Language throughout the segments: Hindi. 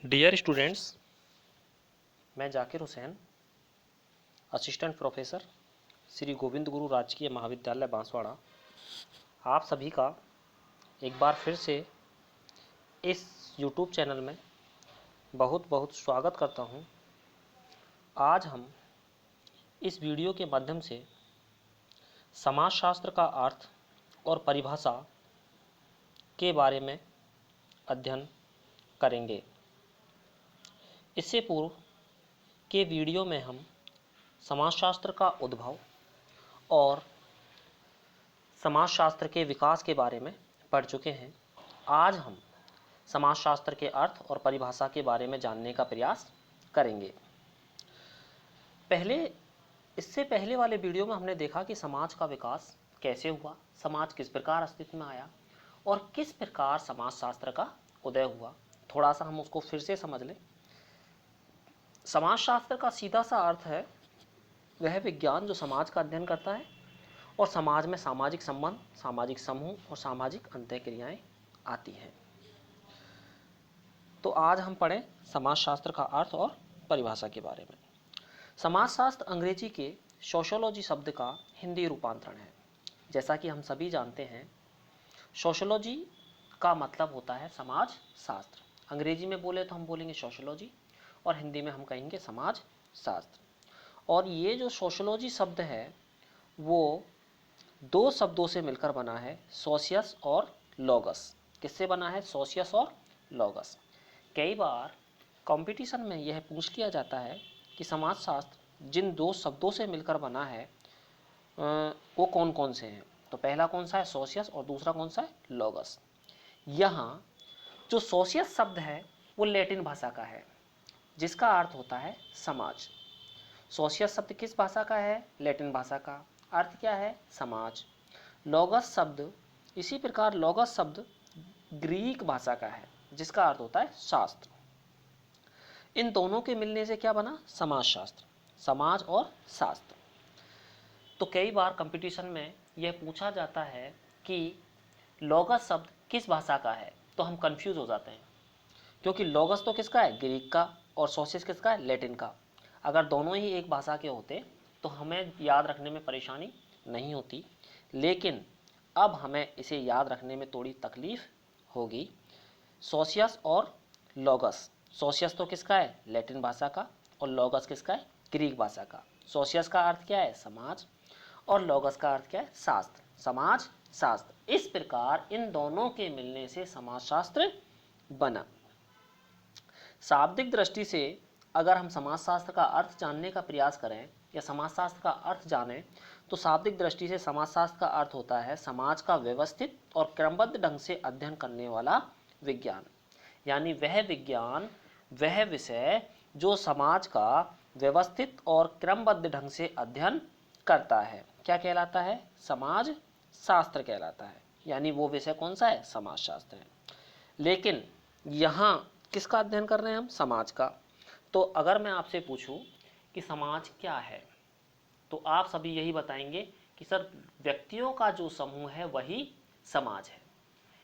डियर स्टूडेंट्स, मैं जाकिर हुसैन, असिस्टेंट प्रोफेसर श्री गोविंद गुरु राजकीय महाविद्यालय बांसवाड़ा, आप सभी का एक बार फिर से इस यूट्यूब चैनल में बहुत बहुत स्वागत करता हूं। आज हम इस वीडियो के माध्यम से समाजशास्त्र का अर्थ और परिभाषा के बारे में अध्ययन करेंगे। इससे पूर्व के वीडियो में हम समाजशास्त्र का उद्भव और समाजशास्त्र के विकास के बारे में पढ़ चुके हैं। आज हम समाजशास्त्र के अर्थ और परिभाषा के बारे में जानने का प्रयास करेंगे। इससे पहले वाले वीडियो में हमने देखा कि समाज का विकास कैसे हुआ, समाज किस प्रकार अस्तित्व में आया और किस प्रकार समाजशास्त्र का उदय हुआ। थोड़ा सा हम उसको फिर से समझ लें। समाजशास्त्र का सीधा सा अर्थ है वह विज्ञान जो समाज का अध्ययन करता है और समाज में सामाजिक संबंध, सामाजिक समूह और सामाजिक अंतःक्रियाएं आती हैं। तो आज हम पढ़ें समाजशास्त्र का अर्थ और परिभाषा के बारे में। समाजशास्त्र अंग्रेजी के सोशियोलॉजी शब्द का हिंदी रूपांतरण है। जैसा कि हम सभी जानते हैं, सोशियोलॉजी का मतलब होता है समाज शास्त्र। अंग्रेजी में बोले तो हम बोलेंगे सोशियोलॉजी और हिंदी में हम कहेंगे समाज शास्त्र। और ये जो सोशियोलॉजी शब्द है वो दो शब्दों से मिलकर बना है, सोशियस और लोगस। किससे बना है? सोशियस और लोगस। कई बार कंपटीशन में यह पूछ लिया जाता है कि समाजशास्त्र जिन दो शब्दों से मिलकर बना है वो कौन कौन से हैं। तो पहला कौन सा है? सोशियस। और दूसरा कौन सा है? लोगस। यहाँ जो सोशियस शब्द है वो लैटिन भाषा का है जिसका अर्थ होता है समाज। सोशियस शब्द किस भाषा का है? लैटिन भाषा का। अर्थ क्या है? समाज। लोगस शब्द, इसी प्रकार लोगस शब्द ग्रीक भाषा का है जिसका अर्थ होता है शास्त्र। इन दोनों के मिलने से क्या बना? समाजशास्त्र। समाज और शास्त्र। तो कई बार कंपटीशन में यह पूछा जाता है कि लोगस शब्द किस भाषा का है, तो हम कंफ्यूज हो जाते हैं क्योंकि लोगस तो किसका है? ग्रीक का। और सोशियस किसका है? लैटिन का। अगर दोनों ही एक भाषा के होते तो हमें याद रखने में परेशानी नहीं होती, लेकिन अब हमें इसे याद रखने में थोड़ी तकलीफ होगी। सोशियस और लोगस। सोशियस तो किसका है? लैटिन भाषा का। और लोगस किसका है? ग्रीक भाषा का। सोशियस का अर्थ क्या है? समाज। और लोगस का अर्थ क्या है? शास्त्र। समाज, शास्त्र। इस प्रकार इन दोनों के मिलने से समाजशास्त्र बना। शाब्दिक दृष्टि से अगर हम समाजशास्त्र का अर्थ जानने का प्रयास करें या समाजशास्त्र का अर्थ जानें तो शाब्दिक दृष्टि से समाजशास्त्र का अर्थ होता है समाज का व्यवस्थित और क्रमबद्ध ढंग से अध्ययन करने वाला विज्ञान। यानी वह विज्ञान, वह विषय जो समाज का व्यवस्थित और क्रमबद्ध ढंग से अध्ययन करता है, क्या कहलाता है? समाज शास्त्र कहलाता है। यानी वो विषय कौन सा है? समाजशास्त्र है। लेकिन यहाँ किसका अध्ययन कर रहे हैं हम? समाज का। तो अगर मैं आपसे पूछूं कि समाज क्या है तो आप सभी यही बताएंगे कि सर व्यक्तियों का जो समूह है वही समाज है।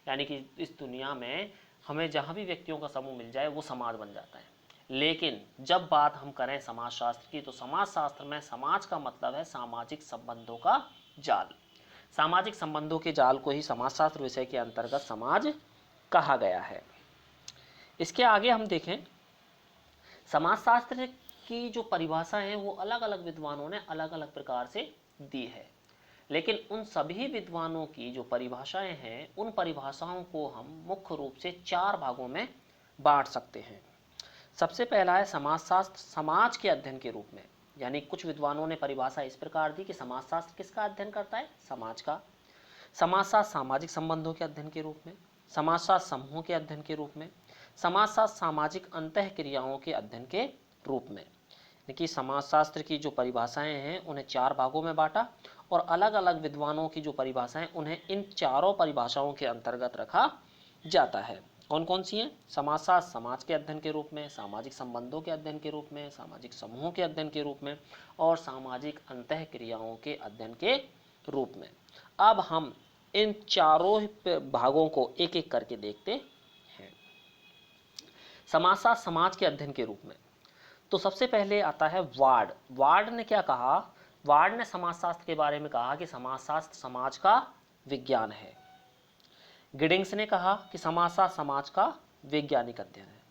यानी कि इस दुनिया में हमें जहाँ भी व्यक्तियों का समूह मिल जाए वो समाज बन जाता है। लेकिन जब बात हम करें समाजशास्त्र की तो समाजशास्त्र में समाज का मतलब है सामाजिक संबंधों का जाल। सामाजिक संबंधों के जाल को ही समाजशास्त्र विषय के अंतर्गत समाज कहा गया है। इसके आगे हम देखें, समाजशास्त्र की जो परिभाषा है वो अलग अलग विद्वानों ने अलग अलग प्रकार से दी है, लेकिन उन सभी विद्वानों की जो परिभाषाएं हैं उन परिभाषाओं को हम मुख्य रूप से चार भागों में बांट सकते हैं। सबसे पहला है समाजशास्त्र समाज के अध्ययन के रूप में। यानी कुछ विद्वानों ने परिभाषा इस प्रकार दी कि समाजशास्त्र किसका अध्ययन करता है? समाज का। समाजशास्त्र सामाजिक संबंधों के अध्ययन के रूप में, समाजशास्त्र समूहों के अध्ययन के रूप में, समाजशास्त्र सामाजिक अंतःक्रियाओं के अध्ययन के रूप में। कि समाजशास्त्र की जो परिभाषाएं हैं उन्हें चार भागों में बांटा और अलग अलग विद्वानों की जो परिभाषाएं उन्हें इन चारों परिभाषाओं के अंतर्गत रखा जाता है। कौन कौन सी हैं? समाजशास्त्र समाज के अध्ययन के रूप में, सामाजिक संबंधों के अध्ययन के रूप में, सामाजिक समूहों के अध्ययन के रूप में और सामाजिक अंतःक्रियाओं के अध्ययन के रूप में। अब हम इन चारों भागों को एक एक करके देखते हैं। समाजशास्त्र समाज के अध्ययन के रूप में। तो सबसे पहले आता है वार्ड। वार्ड ने क्या कहा? वार्ड ने समाजशास्त्र के बारे में कहा कि समाजशास्त्र समाज का विज्ञान है। गिडिंग्स ने कहा कि समाजशास्त्र समाज का वैज्ञानिक अध्ययन है।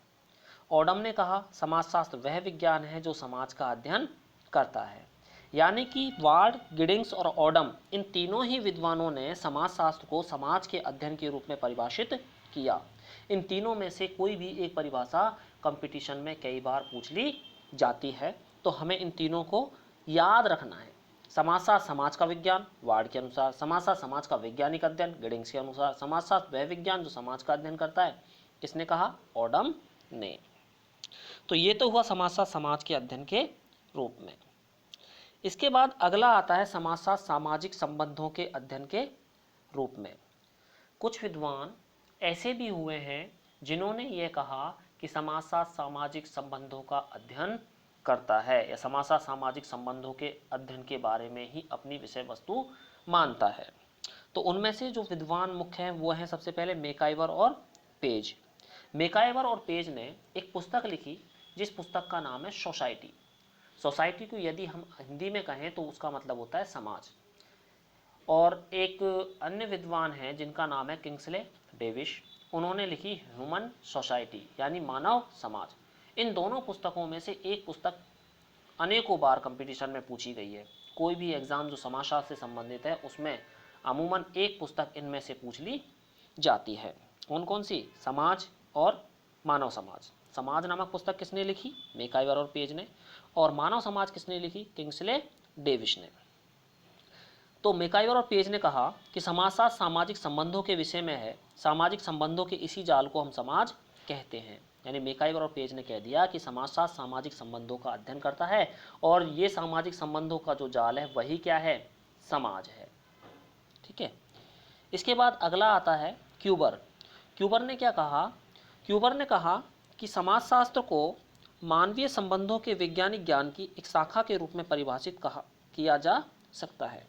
ओडम ने कहा समाजशास्त्र वह विज्ञान है जो समाज का अध्ययन करता है। यानी कि वार्ड, गिडिंग्स और ओडम, इन तीनों ही विद्वानों ने समाजशास्त्र को समाज के अध्ययन के रूप में परिभाषित किया। इन तीनों में से कोई भी एक परिभाषा कंपटीशन में कई बार पूछ ली जाती है, तो हमें इन तीनों को याद रखना है। समाजशास्त्र समाज का विज्ञान वार्ड के अनुसार, समाजशास्त्र समाज का वैज्ञानिक अध्ययन गिडिंग्स के अनुसार, समाजशास्त्र वह विज्ञान जो समाज का अध्ययन करता है, किसने कहा? ओडम ने। तो ये तो हुआ समाजशास्त्र समाज के अध्ययन के रूप में। इसके बाद अगला आता है समाजशास्त्र सामाजिक संबंधों के अध्ययन के रूप में। कुछ विद्वान ऐसे भी हुए हैं जिन्होंने ये कहा कि समाजशास्त्र सामाजिक संबंधों का अध्ययन करता है या समाजशास्त्र सामाजिक संबंधों के अध्ययन के बारे में ही अपनी विषय वस्तु मानता है। तो उनमें से जो विद्वान मुख्य हैं वो हैं सबसे पहले मैकाइवर और पेज। मैकाइवर और पेज ने एक पुस्तक लिखी जिस पुस्तक का नाम है सोसाइटी। सोसाइटी को यदि हम हिंदी में कहें तो उसका मतलब होता है समाज। और एक अन्य विद्वान हैं जिनका नाम है किंग्सले डेविस, उन्होंने लिखी ह्यूमन सोसाइटी यानी मानव समाज। इन दोनों पुस्तकों में से एक पुस्तक अनेकों बार कंपटीशन में पूछी गई है। कोई भी एग्जाम जो समाजशास्त्र से संबंधित है उसमें अमूमन एक पुस्तक इनमें से पूछ ली जाती है। कौन कौन सी? समाज और मानव समाज। समाज नामक पुस्तक किसने लिखी? मैकाइवर और पेज ने। और मानव समाज किसने लिखी? किंग्सले डेविस ने। तो मैकाइवर और पेज ने कहा कि समाजशास्त्र सामाजिक संबंधों के विषय में है। सामाजिक संबंधों के इसी जाल को हम समाज कहते हैं। यानी मैकाइवर और पेज ने कह दिया कि समाजशास्त्र सामाजिक संबंधों का अध्ययन करता है और ये सामाजिक संबंधों का जो जाल है वही क्या है? समाज है। ठीक है। इसके बाद अगला आता है क्यूबर। क्यूबर ने क्या कहा? क्यूबर ने कहा कि समाजशास्त्र को मानवीय संबंधों के वैज्ञानिक ज्ञान की एक शाखा के रूप में परिभाषित किया जा सकता है।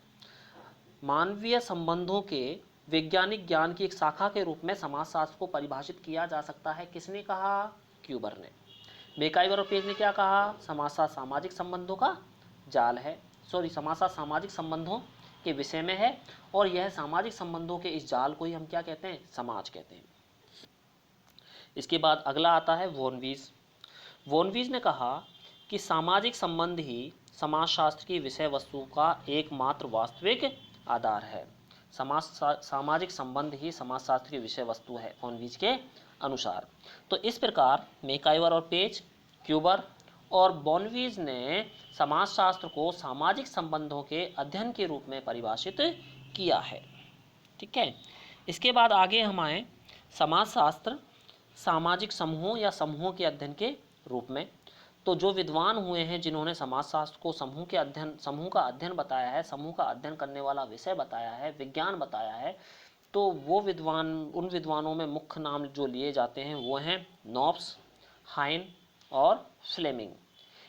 मानवीय संबंधों के वैज्ञानिक ज्ञान की एक शाखा के रूप में समाजशास्त्र को परिभाषित किया जा सकता है। किसने कहा? क्यूबर ने। मैकाइवर और पेज ने क्या कहा? समाजशास्त्र सामाजिक संबंधों का जाल है, समाजशास्त्र सामाजिक संबंधों के विषय में है और यह सामाजिक संबंधों के इस जाल को ही हम क्या कहते हैं? समाज कहते हैं। इसके बाद अगला आता है वॉनवीज। वॉनवीज ने कहा कि सामाजिक संबंध ही समाजशास्त्र की विषय वस्तु का एकमात्र वास्तविक आधार है। सामाजिक संबंध ही समाजशास्त्र की विषय वस्तु है वॉनवीज के अनुसार। तो इस प्रकार मैकाइवर और पेज, क्यूबर और वॉनवीज ने समाजशास्त्र को सामाजिक संबंधों के अध्ययन के रूप में परिभाषित किया है। ठीक है। इसके बाद आगे हम आए समाजशास्त्र सामाजिक समूहों या समूहों के अध्ययन के रूप में। तो जो विद्वान हुए हैं जिन्होंने समाजशास्त्र को समूह का अध्ययन बताया है, समूह का अध्ययन करने वाला विषय बताया है, विज्ञान बताया है, तो वो उन विद्वानों में मुख्य नाम जो लिए जाते हैं वो हैं नॉब्स, हाइन और फ्लेमिंग।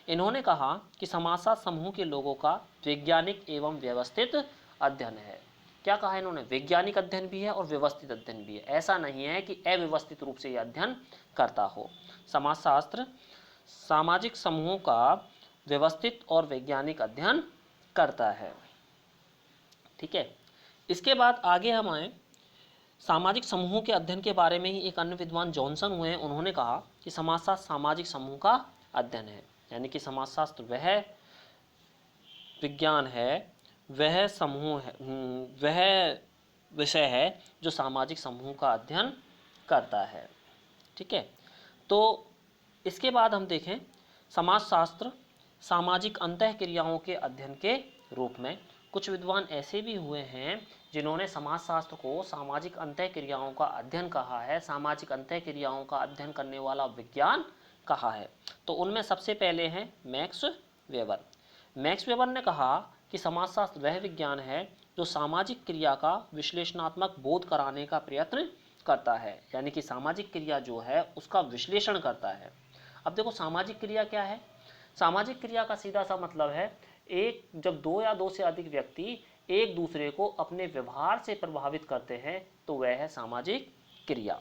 इन्होंने कहा कि समाजशास्त्र समूह के लोगों का वैज्ञानिक एवं व्यवस्थित अध्ययन है। क्या कहा इन्होंने? वैज्ञानिक अध्ययन भी है और व्यवस्थित अध्ययन भी है। ऐसा नहीं है कि अव्यवस्थित रूप से यह अध्ययन करता हो। समाजशास्त्र सामाजिक समूहों का व्यवस्थित और वैज्ञानिक अध्ययन करता है। ठीक है। इसके बाद आगे हम आए सामाजिक समूहों के अध्ययन के बारे में ही एक अन्य विद्वान जॉनसन हुए हैं। उन्होंने कहा कि समाजशास्त्र सामाजिक समूह का अध्ययन है। यानी कि समाजशास्त्र वह विज्ञान है, वह समूह है, वह विषय है जो सामाजिक समूह का अध्ययन करता है। ठीक है। तो इसके बाद हम देखें समाजशास्त्र सामाजिक अंतःक्रियाओं के अध्ययन के रूप में। कुछ विद्वान ऐसे भी हुए हैं जिन्होंने समाजशास्त्र को सामाजिक अंतःक्रियाओं का अध्ययन कहा है, सामाजिक अंतःक्रियाओं का अध्ययन करने वाला विज्ञान कहा है। तो उनमें सबसे पहले हैं मैक्स वेबर। मैक्स वेबर ने कहा कि समाजशास्त्र वह विज्ञान है जो सामाजिक क्रिया का विश्लेषणात्मक बोध कराने का प्रयत्न करता है। यानी कि सामाजिक क्रिया जो है उसका विश्लेषण करता है। अब देखो सामाजिक क्रिया क्या है? सामाजिक क्रिया का सीधा सा मतलब है जब दो या दो से अधिक व्यक्ति एक दूसरे को अपने व्यवहार से प्रभावित करते हैं तो वह है सामाजिक क्रिया।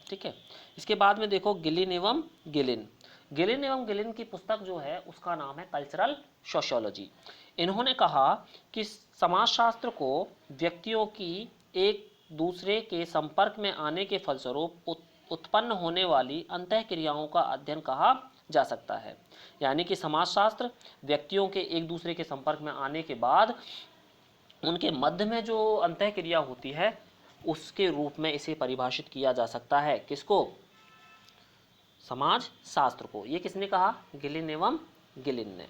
ठीक है। इसके बाद में देखो गिलिन एवं गिलिन। गिलिन एवं गिलिन की पुस्तक जो है उसका नाम है कल्चरल सोशियोलॉजी। इन्होंने कहा कि समाजशास्त्र को व्यक्तियों की एक दूसरे के संपर्क में आने के फलस्वरूप उत्पन्न होने वाली अंतःक्रियाओं का अध्ययन कहा जा सकता है। यानी कि समाजशास्त्र व्यक्तियों के एक दूसरे के संपर्क में आने के बाद उनके मध्य में जो अंतःक्रिया होती है उसके रूप में इसे परिभाषित किया जा सकता है। किसको? समाज शास्त्र को। ये किसने कहा? गिलिन एवं गिलिन ने।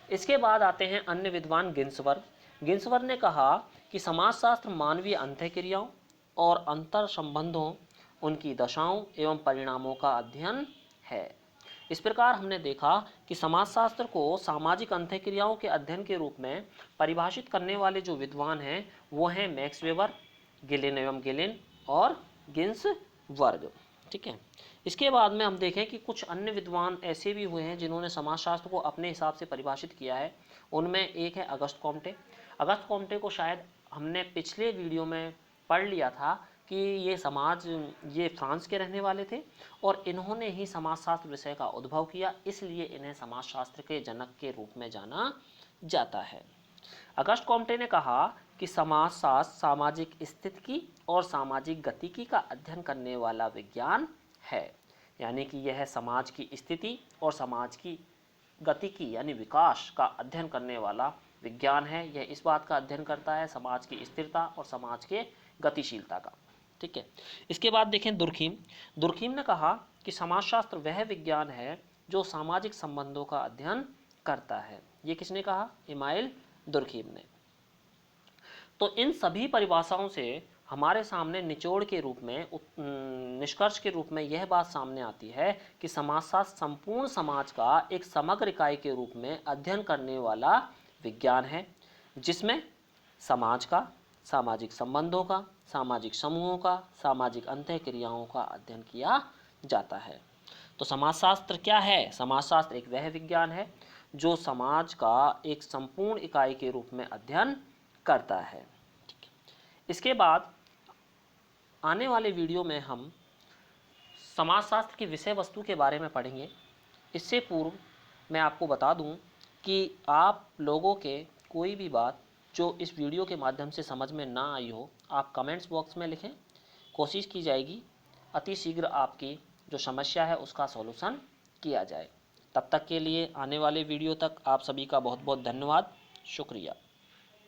इसके बाद आते हैं अन्य विद्वान गिन्सवर्ग। गिन्सवर्ग ने कहा कि समाजशास्त्र मानवीय अंतःक्रियाओं और अंतर संबंधों, उनकी दशाओं एवं परिणामों का अध्ययन है। इस प्रकार हमने देखा कि समाजशास्त्र को सामाजिक अंतःक्रियाओं के अध्ययन के रूप में परिभाषित करने वाले जो विद्वान हैं वो हैं मैक्स वेबर, गिलिन एवं गिलिन और गिन्सवर्ग। ठीक है। इसके बाद में हम देखें कि कुछ अन्य विद्वान ऐसे भी हुए हैं जिन्होंने समाजशास्त्र को अपने हिसाब से परिभाषित किया है। उनमें एक है अगस्त कॉम्टे। अगस्त कॉम्टे को शायद हमने पिछले वीडियो में पढ़ लिया था कि ये फ्रांस के रहने वाले थे और इन्होंने ही समाजशास्त्र विषय का उद्भव किया, इसलिए इन्हें समाजशास्त्र के जनक के रूप में जाना जाता है। अगस्त कॉम्टे ने कहा कि समाजशास्त्र सामाजिक स्थिति और सामाजिक गतिकी का अध्ययन करने वाला विज्ञान है। यानी कि यह समाज की स्थिति और समाज की गतिकी यानी विकास का अध्ययन करने वाला विज्ञान है। यह इस बात का अध्ययन करता है समाज की स्थिरता और समाज के गतिशीलता का। ठीक है। इसके बाद देखें दुर्खीम। दुर्खीम ने कहा कि समाजशास्त्र वह विज्ञान है जो सामाजिक संबंधों का अध्ययन करता है। ये किसने कहा? इमाइल दुर्खीम ने। तो इन सभी परिभाषाओं से हमारे सामने निचोड़ के रूप में, निष्कर्ष के रूप में यह बात सामने आती है कि समाजशास्त्र संपूर्ण समाज का एक समग्र इकाई के रूप में अध्ययन करने वाला विज्ञान है, जिसमें समाज का, सामाजिक संबंधों का, सामाजिक समूहों का, सामाजिक अंतःक्रियाओं का अध्ययन किया जाता है। तो समाजशास्त्र क्या है? समाजशास्त्र एक वह विज्ञान है जो समाज का एक संपूर्ण इकाई के रूप में अध्ययन करता है। इसके बाद आने वाले वीडियो में हम समाजशास्त्र की विषय वस्तु के बारे में पढ़ेंगे। इससे पूर्व मैं आपको बता दूं कि आप लोगों के कोई भी बात जो इस वीडियो के माध्यम से समझ में ना आई हो, आप कमेंट्स बॉक्स में लिखें। कोशिश की जाएगी अति शीघ्र आपकी जो समस्या है उसका सॉल्यूशन किया जाए। तब तक के लिए आने वाले वीडियो तक आप सभी का बहुत बहुत धन्यवाद। शुक्रिया।